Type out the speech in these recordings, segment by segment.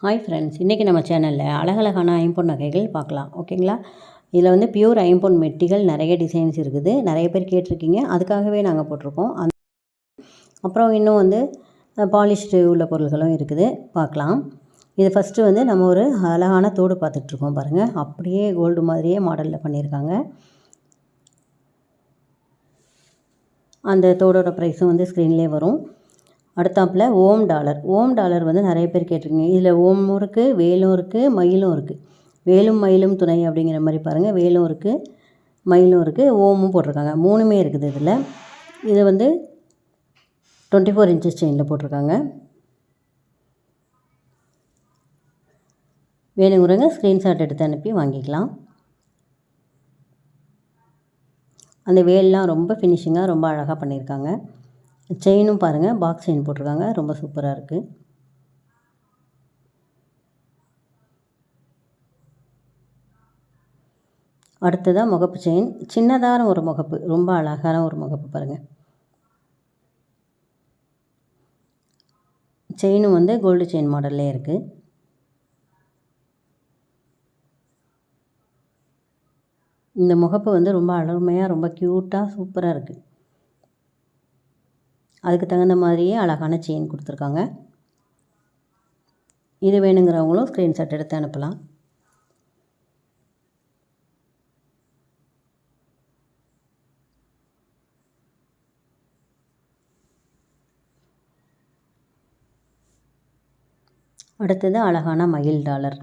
Hi friends, இன்றைக்கி நம்ம சேனலில் அழகழகான ஐம்பொன் நகைகள் பார்க்கலாம். ஓகேங்களா? இதில் வந்து பியூர் ஐம்பொன் மெட்டிகள் நிறைய டிசைன்ஸ் இருக்குது. நிறைய பேர் கேட்டிருக்கீங்க, அதுக்காகவே நாங்கள் போட்டிருக்கோம். அப்புறம் இன்னும் வந்து பாலிஷ்டு உள்ள பொருள்களும் இருக்குது, பார்க்கலாம். இது ஃபஸ்ட்டு வந்து நம்ம ஒரு அழகான தோடு பார்த்துட்ருக்கோம் பாருங்கள். அப்படியே கோல்டு மாதிரியே மாடலில் பண்ணியிருக்காங்க. அந்த தோடோட ப்ரைஸும் வந்து ஸ்க்ரீன்லேயே வரும். அடுத்தாப்பில் ஓம் டாலர் வந்து நிறைய பேர் கேட்டிருக்கீங்க. இதில் ஓமும் இருக்குது, வேலும் இருக்குது, மயிலும் இருக்குது. வேலும் மயிலும் துணை அப்படிங்கிற மாதிரி பாருங்கள். வேலும் இருக்குது, மயிலும் இருக்குது, ஓமும் போட்டிருக்காங்க. மூணுமே இருக்குது இதில். இது வந்து 24 இன்ச்சஸ் செயினில் போட்டிருக்காங்க. வேணுங்கிறவங்க ஸ்க்ரீன்ஷாட் எடுத்து அனுப்பி வாங்கிக்கலாம். அந்த வேல்லாம் ரொம்ப ஃபினிஷிங்காக ரொம்ப அழகாக பண்ணியிருக்காங்க. செயினும் பாருங்கள், பாக்ஸ் செயின் போட்டிருக்காங்க, ரொம்ப சூப்பராக இருக்குது. அடுத்ததாக முகப்பு செயின், சின்னதான ஒரு முகப்பு, ரொம்ப அழகான ஒரு முகப்பு பாருங்கள். செயினும் வந்து கோல்டு செயின் மாடல்லே இருக்குது. இந்த முகப்பு வந்து ரொம்ப அழமையாக, ரொம்ப க்யூட்டாக, சூப்பராக இருக்குது. அதுக்கு தகுந்த மாதிரியே அழகான செயின் கொடுத்துருக்காங்க. இது வேணுங்கிறவங்களும் ஸ்க்ரீன்ஷாட் எடுத்து அனுப்பலாம். அடுத்தது அழகான மயில் டாலர்.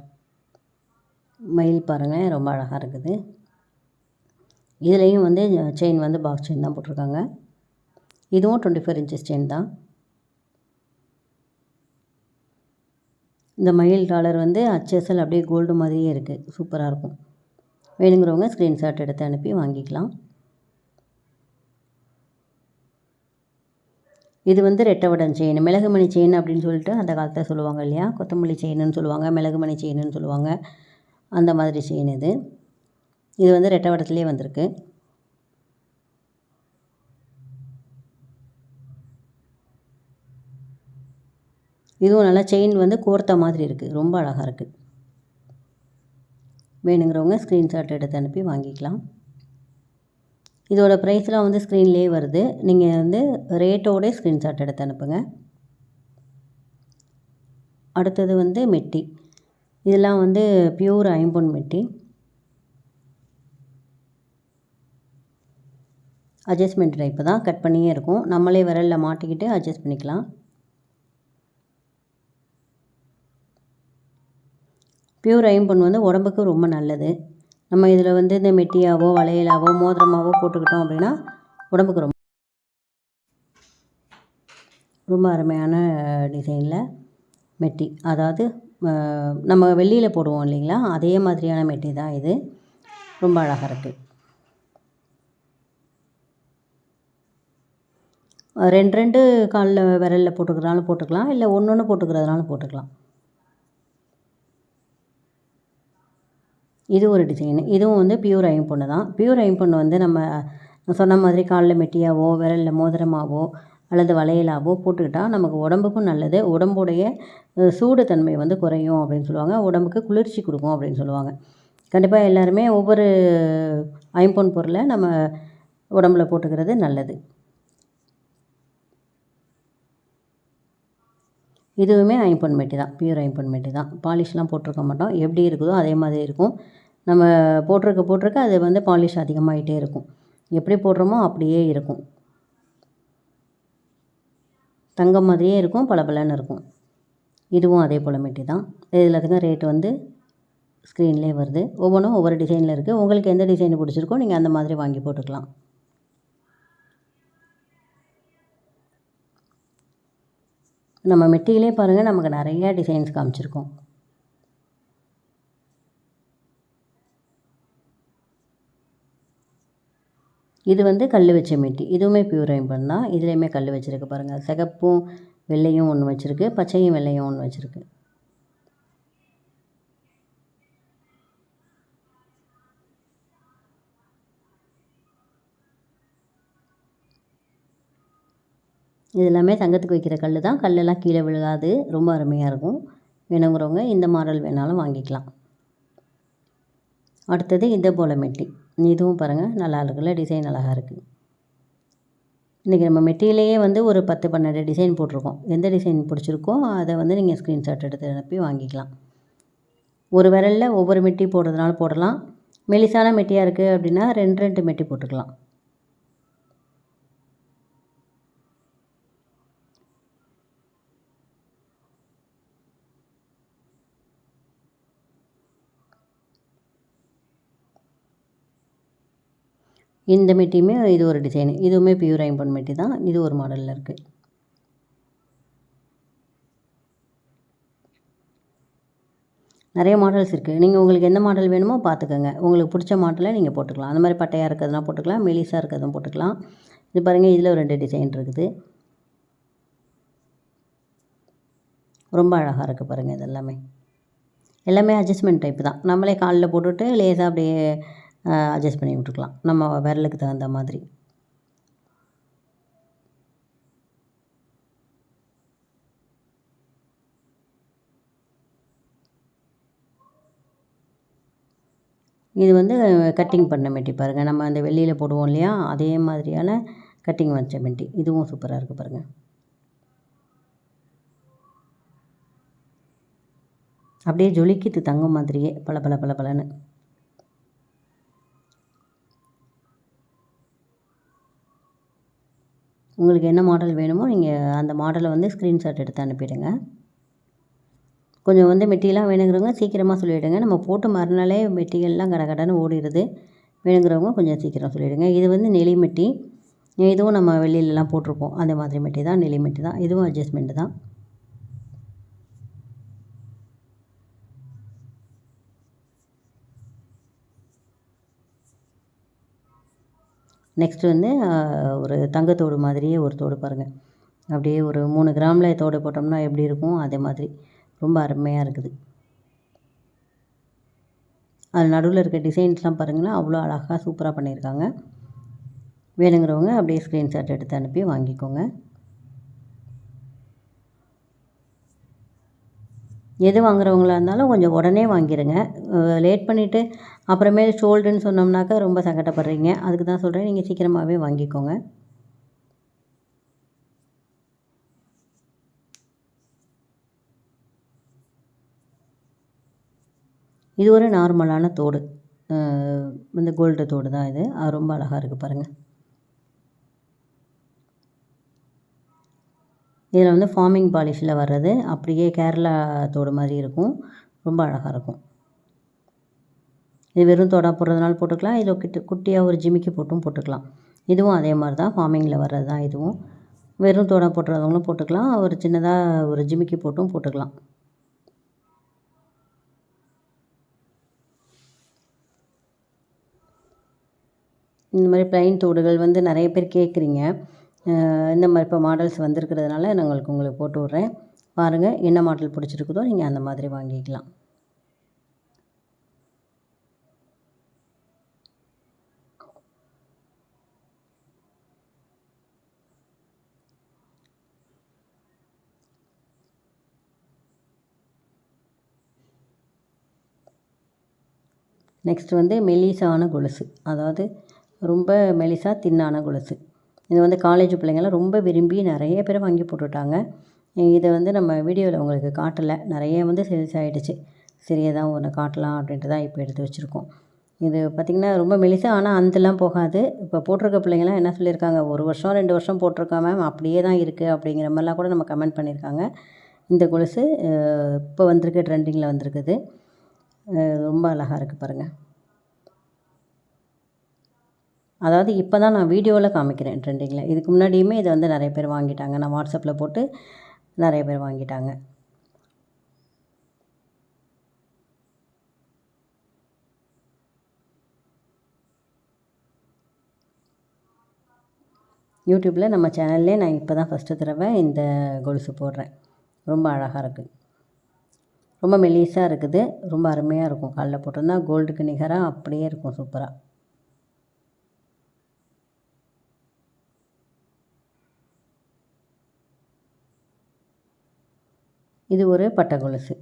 மயில் பாருங்கள், ரொம்ப அழகாக இருக்குது. இதுலேயும் வந்து செயின் வந்து பாக்ஸ் செயின் தான் போட்டிருக்காங்க. இதுவும் 24 இன்ச்சஸ் செயின் தான். இந்த மயில் டாலர் வந்து அச்சசல் அப்படியே கோல்டு மாதிரியே இருக்குது, சூப்பராக இருக்கும். வேணுங்கிறவங்க ஸ்க்ரீன்ஷாட் எடுத்து அனுப்பி வாங்கிக்கலாம். இது வந்து ரெட்டவடன் செயின், மிளகுமணி செயின் அப்படின்னு சொல்லிட்டு அந்த காலத்தில் சொல்லுவாங்க இல்லையா? கொத்தமல்லி செயின்னு சொல்லுவாங்க, மிளகுமணி செயின்னு சொல்லுவாங்க. அந்த மாதிரி செயின் இது. இது வந்து ரெட்டவடத்துலேயே வந்திருக்கு. இதுவும் நல்லா செயின் வந்து கோர்த்த மாதிரி இருக்குது, ரொம்ப அழகாக இருக்குது. வேணுங்கிறவங்க ஸ்க்ரீன்ஷாட் எடுத்து அனுப்பி வாங்கிக்கலாம். இதோட ப்ரைஸ்லாம் வந்து ஸ்க்ரீன்லேயே வருது. நீங்கள் வந்து ரேட்டோட ஸ்க்ரீன்ஷாட் எடுத்து அனுப்புங்க. அடுத்தது வந்து மெட்டி. இதெல்லாம் வந்து பியூர் ஐம்பொன் மெட்டி. அட்ஜஸ்ட்மெண்ட் டைப்பு தான், கட் பண்ணியே இருக்கும். நம்மளே விரலில் மாட்டிக்கிட்டு அட்ஜஸ்ட் பண்ணிக்கலாம். பியூர் ஐம்பொன் வந்து உடம்புக்கு ரொம்ப நல்லது. நம்ம இதில் வந்து இந்த மெட்டியாவோ வளையலாவோ மோதிரமாவோ போட்டுக்கிட்டோம் அப்படின்னா உடம்புக்கு ரொம்ப அருமையான டிசைனில் மெட்டி. அதாவது நம்ம வெள்ளியில் போடுவோம் இல்லைங்களா, அதே மாதிரியான மெட்டி தான் இது. ரொம்ப அழகாக இருக்குது. ரெண்டு காலில் விரலில் போட்டுக்கிறதுனாலும் போட்டுக்கலாம், இல்லை ஒன்று போட்டுக்கிறதுனாலும் போட்டுக்கலாம். இது ஒரு டிசைனு. இதுவும் வந்து பியூர் ஐம்பொன்னு தான். பியூர் ஐம்பொன்னு வந்து நம்ம சொன்ன மாதிரி காலில் மெட்டியாவோ விரலில் மோதிரமாவோ அல்லது வளையலாவோ போட்டுக்கிட்டால் நமக்கு உடம்புக்கும் நல்லது. உடம்புடைய சூடு தன்மை வந்து குறையும் அப்படின்னு சொல்லுவாங்க. உடம்புக்கு குளிர்ச்சி கொடுக்கும் அப்படின்னு சொல்லுவாங்க. கண்டிப்பாக எல்லாருமே ஒவ்வொரு ஐம்பொன் பொருளை நம்ம உடம்புல போட்டுக்கிறது நல்லது. இதுவுமே ஐம்பொன் மெட்டி தான், பியூர் ஐம்பொன் மெட்டி தான். பாலிஷ்லாம் போட்டிருக்க மாட்டோம். எப்படி இருக்குதோ அதே மாதிரி இருக்கும். நம்ம போட்டிருக்க அது வந்து பாலிஷ் அதிகமாகிட்டே இருக்கும். எப்படி போடுறோமோ அப்படியே இருக்கும். தங்கம் மாதிரியே இருக்கும், பளபளன்னு இருக்கும். இதுவும் அதே போல் மெட்டி தான். இது எல்லாத்துக்கும் ரேட்டு வந்து ஸ்க்ரீன்லேயே வருது. ஒவ்வொன்றும் ஒவ்வொரு டிசைனில் இருக்குது. உங்களுக்கு எந்த டிசைன் பிடிச்சிருக்கோ நீங்கள் அந்த மாதிரி வாங்கி போட்டுக்கலாம். நம்ம மெட்டியிலே பாருங்கள், நமக்கு நிறையா டிசைன்ஸ் காமிச்சிருக்கோம். இது வந்து கல் வச்ச மெட்டி. இதுவுமே பியூர் ஐம்பொன் தான். இதுலேயுமே கல் வச்சுருக்கு பாருங்கள். சிகப்பும் வெள்ளையும் ஒன்று வச்சுருக்கு, பச்சையும் வெள்ளையும் ஒன்று வச்சுருக்கு. இது எல்லாமே தங்கத்துக்கு வைக்கிற கல் தான். கல்லெல்லாம் கீழே விழுகாது, ரொம்ப அருமையாக இருக்கும். வேணுங்கிறவங்க இந்த மாடல் வேணாலும் வாங்கிக்கலாம். அடுத்தது இதே போல் மெட்டி. இதுவும் பாருங்கள் நல்லா இருக்குல்ல, டிசைன் அழகாக இருக்குது. இன்றைக்கி நம்ம மெட்டியிலேயே வந்து ஒரு 10 12 டிசைன் போட்டிருக்கோம். எந்த டிசைன் பிடிச்சிருக்கோ அதை வந்து நீங்கள் ஸ்க்ரீன்ஷாட் எடுத்து அனுப்பி வாங்கிக்கலாம். ஒரு விரலில் ஒவ்வொரு மெட்டி போடுறதுனால போடலாம். மெலிசான மெட்டியாக இருக்குது அப்படின்னா 2 மெட்டி போட்டுக்கலாம். இந்த மெட்டியுமே இது ஒரு டிசைனு. இதுவுமே பியூர் ஐம்பொன் மெட்டி தான். இது ஒரு மாடலில் இருக்குது. நிறைய மாடல்ஸ் இருக்குது. நீங்கள் உங்களுக்கு எந்த மாடல் வேணுமோ பார்த்துக்கோங்க. உங்களுக்கு பிடிச்ச மாடலை நீங்கள் போட்டுக்கலாம். அந்த மாதிரி பட்டையாக இருக்கிறதுனா போட்டுக்கலாம், மெலிசாக இருக்கிறதும் போட்டுக்கலாம். இது பாருங்கள், இதில் 2 டிசைன் இருக்குது. ரொம்ப அழகாக இருக்குது பாருங்கள். இது எல்லாமே அட்ஜஸ்ட்மெண்ட் டைப்பு தான். நம்மளே காலில் போட்டுட்டு லேசாக அப்படியே அட்ஜஸ்ட் பண்ணி விட்டுக்கலாம், நம்ம விரலுக்கு தகுந்த மாதிரி. இது வந்து கட்டிங் பண்ண மெட்டி பாருங்கள். நம்ம அந்த வெள்ளியில் போடுவோம் இல்லையா, அதே மாதிரியான கட்டிங் வச்ச மெட்டி. இதுவும் சூப்பராக இருக்குது பாருங்கள். அப்படியே ஜொலிக்குது தங்கம் மாதிரியே, பல பல பல பலன்னு. உங்களுக்கு என்ன மாடல் வேணுமோ நீங்கள் அந்த மாடலை வந்து ஸ்க்ரீன்ஷாட் எடுத்து அனுப்பிடுங்க. கொஞ்சம் வந்து மெட்டியெல்லாம் வேணுங்கிறவங்க சீக்கிரமாக சொல்லிவிடுங்க. நம்ம போட்டு மறுநாளே மெட்டிகள்லாம் கடகடன்னு ஓடிடுது. வேணுங்கிறவங்க கொஞ்சம் சீக்கிரம் சொல்லிவிடுங்க. இது வந்து நெளி மெட்டி. இதுவும் நம்ம வெளியிலலாம் போட்டிருப்போம் அந்த மாதிரி மெட்டி தான், நெளி மெட்டி தான். இதுவும் அட்ஜஸ்ட்மெண்ட்டு தான். நெக்ஸ்ட்டு வந்து ஒரு தங்கத்தோடு மாதிரியே ஒரு தோடு பாருங்கள். அப்படியே ஒரு 3 கிராமில் தோடு போட்டோம்னா எப்படி இருக்கும், அதே மாதிரி ரொம்ப அருமையாக இருக்குது. அது நடுவில் இருக்க டிசைன்ஸ்லாம் பாருங்களேன், அவ்வளோ அழகாக சூப்பராக பண்ணியிருக்காங்க. வேணுங்கிறவங்க அப்படியே ஸ்க்ரீன்ஷாட் எடுத்து அனுப்பி வாங்கிக்கோங்க. எது வாங்குறவங்களா இருந்தாலும் கொஞ்சம் உடனே வாங்கிடுங்க. லேட் பண்ணிவிட்டு அப்புறமேல் சோல்டுன்னு சொன்னோம்னாக்கா ரொம்ப சங்கடப்படுறீங்க. அதுக்கு தான் சொல்கிறேன், நீங்கள் சீக்கிரமாகவே வாங்கிக்கோங்க. இது ஒரு நார்மலான தோடு, இந்த கோல்டு தோடு தான் இது. அது ரொம்ப அழகாக இருக்குது பாருங்கள். இதில் வந்து ஃபார்மிங் பாலிஷில் வர்றது, அப்படியே கேரளா தோடு மாதிரி இருக்கும். ரொம்ப அழகாக இருக்கும். இது வெறும் தோடா போடுறதுனால போட்டுக்கலாம், இதில் குட்டியாக ஒரு ஜிமிக்கி போட்டும் போட்டுக்கலாம். இதுவும் அதே மாதிரி தான், ஃபார்மிங்கில் வர்றது தான் இதுவும். வெறும் தோடா போட்டுறவங்களும் போட்டுக்கலாம், ஒரு சின்னதாக ஒரு ஜிமிக்கி போட்டும் போட்டுக்கலாம். இந்த மாதிரி ப்ளைன் தோடுகள் வந்து நிறைய பேர் கேட்குறீங்க. இந்த மாதிரி இப்போ மாடல்ஸ் வந்திருக்கிறதுனால நான் உங்களுக்கு போட்டு விட்றேன். பாருங்கள், என்ன மாடல் பிடிச்சிருக்குதோ நீங்கள் அந்த மாதிரி வாங்கிக்கலாம். நெக்ஸ்ட் வந்து மெலிசான கொலுசு, அதாவது ரொம்ப மெலிசா தின்னான கொலுசு. இது வந்து காலேஜ் பிள்ளைங்கள்லாம் ரொம்ப விரும்பி நிறைய பேர் வாங்கி போட்டுட்டாங்க. இதை வந்து நம்ம வீடியோவில் உங்களுக்கு காட்டலை, நிறைய வந்து சேல்ஸ் ஆகிடுச்சு. சரி, தான் ஒன்று காட்டலாம் அப்படின்ட்டு தான் இப்போ எடுத்து வச்சுருக்கோம். இது பார்த்திங்கன்னா ரொம்ப மெலிசா, ஆனால் அந்தெல்லாம் போகாது. இப்போ போட்டிருக்க பிள்ளைங்கள்லாம் என்ன சொல்லியிருக்காங்க, 1 வருஷம் 2 வருஷம் போட்டிருக்கா மேம், அப்படியே தான் இருக்குது அப்படிங்கிற மாதிரிலாம் கூட நம்ம கமெண்ட் பண்ணியிருக்காங்க. இந்த கொலுசு இப்போ வந்திருக்கு, ட்ரெண்டிங்கில் வந்திருக்குது. ரொம்ப அழகாக இருக்குது பாருங்கள். அதாவது இப்போ தான் நான் வீடியோவில் காமிக்கிறேன் ட்ரெண்டிங்கில். இதுக்கு முன்னாடியுமே இதை வந்து நிறைய பேர் வாங்கிட்டாங்க. நான் வாட்ஸ்அப்பில் போட்டு நிறைய பேர் வாங்கிட்டாங்க. யூடியூப்பில் நம்ம சேனல்லே நான் இப்போ தான் ஃபஸ்ட்டு தடவை இந்த கொலுசு போடுறேன். ரொம்ப அழகாக இருக்குது, ரொம்ப மெலிசாக இருக்குது, ரொம்ப அருமையாக இருக்கும். காலில் போட்டிருந்தா கோல்டுக்கு நிகராக அப்படியே இருக்கும், சூப்பராக. இது ஒரு பட்டை கொலுசு.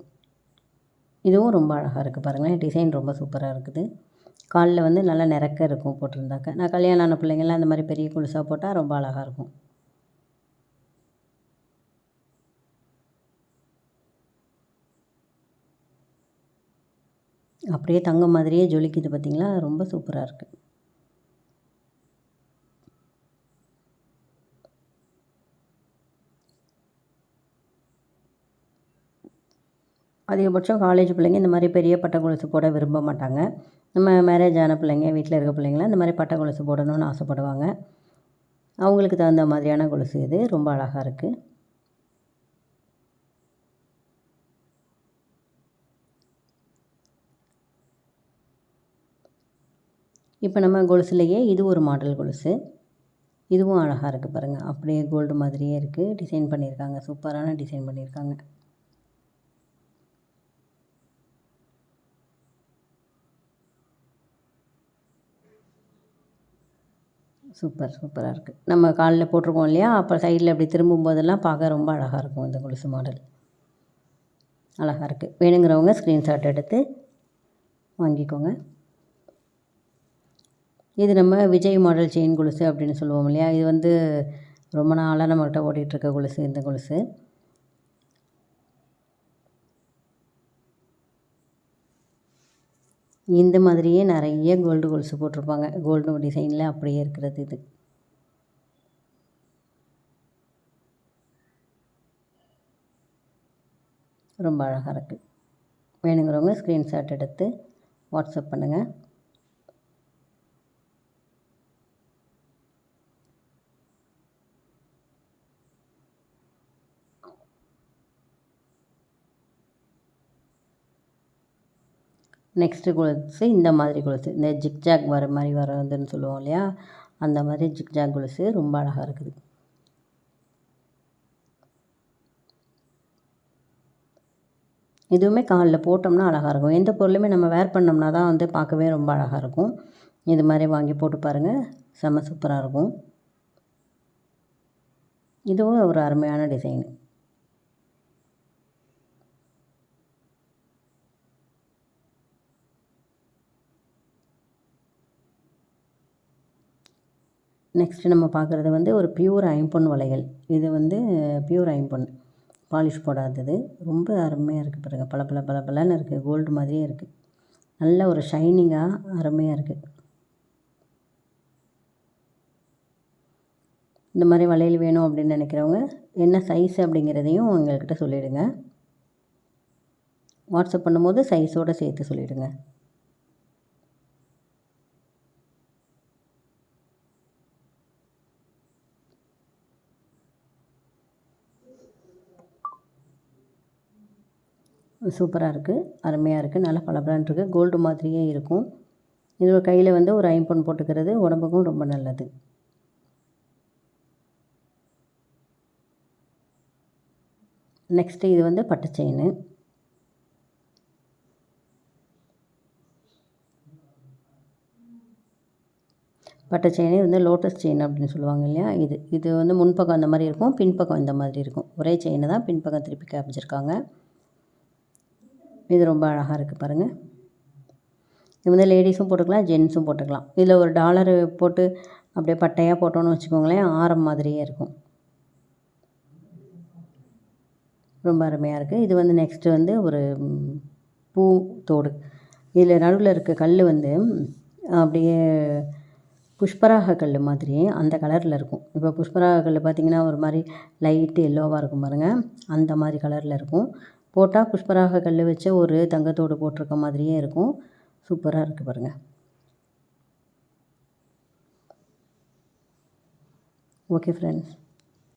இதுவும் ரொம்ப அழகாக இருக்குது பாருங்களேன். டிசைன் ரொம்ப சூப்பராக இருக்குது. காலில் வந்து நல்லா நிறக்க இருக்கும் போட்டிருந்தாக்க. நான் கல்யாணம் ஆன பிள்ளைங்கள்லாம் அந்த மாதிரி பெரிய கொலுசாக போட்டால் ரொம்ப அழகாக இருக்கும். அப்படியே தங்கம் மாதிரியே ஜொலிக்குது பார்த்திங்களா, ரொம்ப சூப்பராக இருக்குது. அதிகபட்சம் காலேஜ் பிள்ளைங்க இந்த மாதிரி பெரிய பட்டை கொலுசு போட விரும்ப மாட்டாங்க. நம்ம மேரேஜ் ஆன பிள்ளைங்க, வீட்டில் இருக்க பிள்ளைங்களாம் இந்த மாதிரி பட்டை கொலுசு போடணும்னு ஆசைப்படுவாங்க. அவங்களுக்கு தகுந்த மாதிரியான கொலுசு இது. ரொம்ப அழகாக இருக்குது. இப்போ நம்ம கொலுசுலேயே இது ஒரு மாடல் கொலுசு. இதுவும் அழகாக இருக்குது பாருங்கள். அப்படியே கோல்டு மாதிரியே இருக்குது. டிசைன் பண்ணியிருக்காங்க. சூப்பரான டிசைன் பண்ணியிருக்காங்க. சூப்பராக இருக்குது. நம்ம காலில் போட்டிருக்கோம் இல்லையா, அப்போ சைடில் இப்படி திரும்பும்போதெல்லாம் பார்க்க ரொம்ப அழகாக இருக்கும் இந்த கொலுசு மாடல். அழகாக இருக்குது. வேணுங்கிறவங்க ஸ்க்ரீன்ஷாட் எடுத்து வாங்கிக்கோங்க. இது நம்ம விஜய் மாடல் செயின் கொலுசு அப்படின்னு சொல்லுவோம் இல்லையா, இது வந்து ரொம்ப நாளாக நம்மக்கிட்ட ஓடிட்டுருக்க கொலுசு இந்த கொலுசு. இந்த மாதிரியே நிறைய கோல்டு கொலுசு போட்டிருப்பாங்க. கோல்டு டிசைனில் அப்படியே இருக்கிறது இது. ரொம்ப அழகாக இருக்குது. வேணுங்கிறவங்க ஸ்க்ரீன்ஷாட் எடுத்து வாட்ஸ்அப் பண்ணுங்கள். நெக்ஸ்ட்டு கொலுசு இந்த மாதிரி கொலுசு, இந்த ஜிக்ஜாக் வர மாதிரி வரதுன்னு சொல்லுவோம் இல்லையா, அந்த மாதிரி ஜிக்ஜாக் கொலுசு ரொம்ப அழகாக இருக்குது. இதுவுமே காலில் போட்டோம்னா அழகாக இருக்கும். எந்த பொருளுமே நம்ம வேர் பண்ணோம்னா தான் வந்து பார்க்கவே ரொம்ப அழகாக இருக்கும். இது மாதிரி வாங்கி போட்டு பாருங்கள், செம்ம சூப்பராக இருக்கும். இதுவும் ஒரு அருமையான டிசைனு. நெக்ஸ்ட்டு நம்ம பார்க்குறது வந்து ஒரு பியூர் ஐம்பொன் வளையல். இது வந்து பியூர் ஐம்பொன், பாலிஷ் போடாதது. ரொம்ப அருமையாக இருக்குது பாருங்கள். பளபளன்னு இருக்குது. கோல்டு மாதிரியே இருக்குது. நல்ல ஒரு ஷைனிங்காக அருமையாக இருக்குது. இந்த மாதிரி வளையல் வேணும் அப்படின்னு நினைக்கிறவங்க என்ன சைஸ் அப்படிங்கிறதையும் எங்கள்கிட்ட சொல்லிவிடுங்க. வாட்ஸ்அப் பண்ணும்போது சைஸோடு சேர்த்து சொல்லிவிடுங்க. சூப்பராக இருக்குது. அருமையாக இருக்குது. நல்லா பளபளன்னு இருக்குது. கோல்டு மாதிரியே இருக்கும். இது கையில் வந்து ஒரு ஐம்பொன் போட்டுக்கிறது உடம்புக்கும் ரொம்ப நல்லது. நெக்ஸ்ட்டு இது வந்து பட்டு செயினு. பட்டு செயினே வந்து லோட்டஸ் செயின் அப்படின்னு சொல்லுவாங்க இல்லையா, இது வந்து முன்பக்கம் அந்த மாதிரி இருக்கும், பின்பக்கம் இந்த மாதிரி இருக்கும். ஒரே செயினை தான் பின்பக்கம் திருப்பி காமிச்சிருக்காங்க. இது ரொம்ப அழகாக இருக்குது பாருங்கள். இது வந்து லேடிஸும் போட்டுக்கலாம், ஜென்ஸும் போட்டுக்கலாம். இதில் ஒரு டாலரு போட்டு அப்படியே பட்டையாக போட்டோன்னு வச்சுக்கோங்களேன், ஆரம் மாதிரியே இருக்கும். ரொம்ப அருமையாக இருக்குது. இது வந்து நெக்ஸ்ட்டு வந்து ஒரு பூ தோடு. இதில் நடுவில் இருக்க கல் வந்து அப்படியே புஷ்பராக கல் மாதிரி அந்த கலரில் இருக்கும். இப்போ புஷ்பராக கல் பார்த்திங்கன்னா ஒரு மாதிரி லைட்டு எல்லோவாக இருக்கும் பாருங்கள், அந்த மாதிரி கலரில் இருக்கும். போட்டால் புஷ்பராக கல் வச்சு ஒரு தங்கத்தோடு போட்டிருக்க மாதிரியே இருக்கும். சூப்பராக இருக்குது பாருங்கள். Okay friends.